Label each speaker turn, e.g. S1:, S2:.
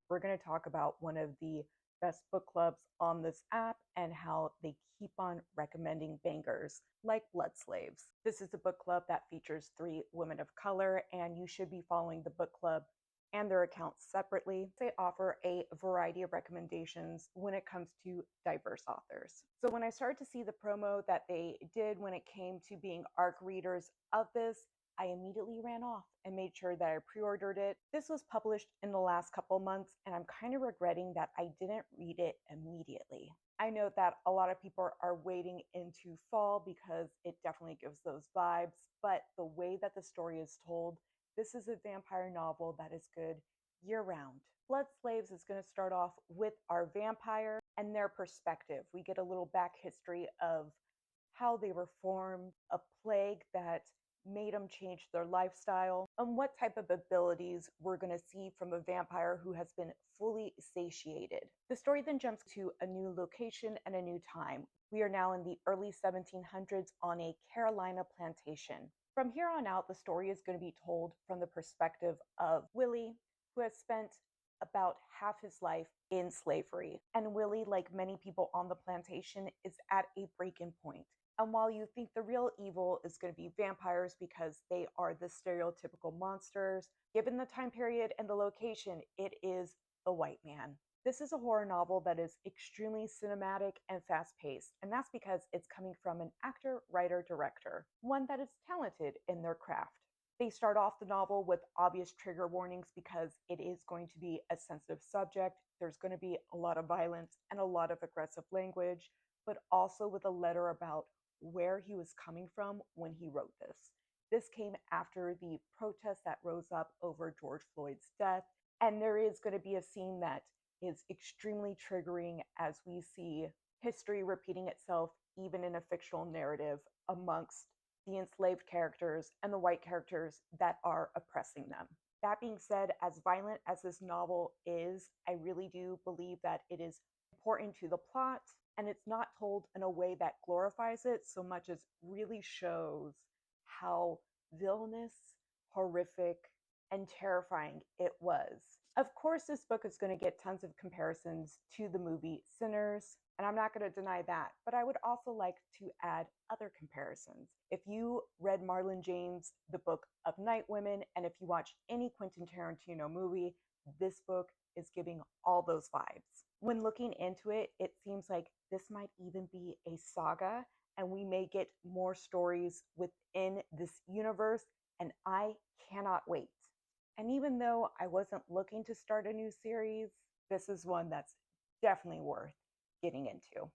S1: we're going to talk about one of the best book clubs on this app and how they keep on recommending bangers like Blood Slaves. This is a book club that features three women of color, and you should be following the book club and their accounts separately. They offer a variety of recommendations when it comes to diverse authors. So when I started to see the promo that they did when it came to being ARC readers of this, I immediately ran off and made sure that I pre-ordered it. This was published in the last couple months, and I'm kind of regretting that I didn't read it immediately. I know that a lot of people are waiting into fall because it definitely gives those vibes, but the way that the story is told, this is a vampire novel that is good year-round. Blood Slaves is going to start off with our vampire and their perspective. We get a little back history of how they were formed, a plague that made them change their lifestyle, and what type of abilities we're going to see from a vampire who has been fully satiated. The story then jumps to a new location and a new time. We are now in the early 1700s on a Carolina plantation. From here on out, the story is going to be told from the perspective of Willie, who has spent about half his life in slavery. And Willie, like many people on the plantation, is at a break-in point. And while you think the real evil is going to be vampires because they are the stereotypical monsters, given the time period and the location, it is the white man. This is a horror novel that is extremely cinematic and fast-paced, and that's because it's coming from an actor, writer, director, one that is talented in their craft. They start off the novel with obvious trigger warnings because it is going to be a sensitive subject. There's going to be a lot of violence and a lot of aggressive language, but also with a letter about where he was coming from when he wrote this. This came after the protests that rose up over George Floyd's death, and there is going to be a scene that is extremely triggering as we see history repeating itself even in a fictional narrative amongst the enslaved characters and the white characters that are oppressing them. That being said, as violent as this novel is, I really do believe that it is important to the plot, and it's not told in a way that glorifies it so much as really shows how villainous, horrific, and terrifying it was. Of course, this book is going to get tons of comparisons to the movie Sinners, and I'm not going to deny that, but I would also like to add other comparisons. If you read Marlon James' The Book of Night Women, and if you watch any Quentin Tarantino movie, this book is giving all those vibes. When looking into it, it seems like this might even be a saga, and we may get more stories within this universe, and I cannot wait. And even though I wasn't looking to start a new series, this is one that's definitely worth getting into.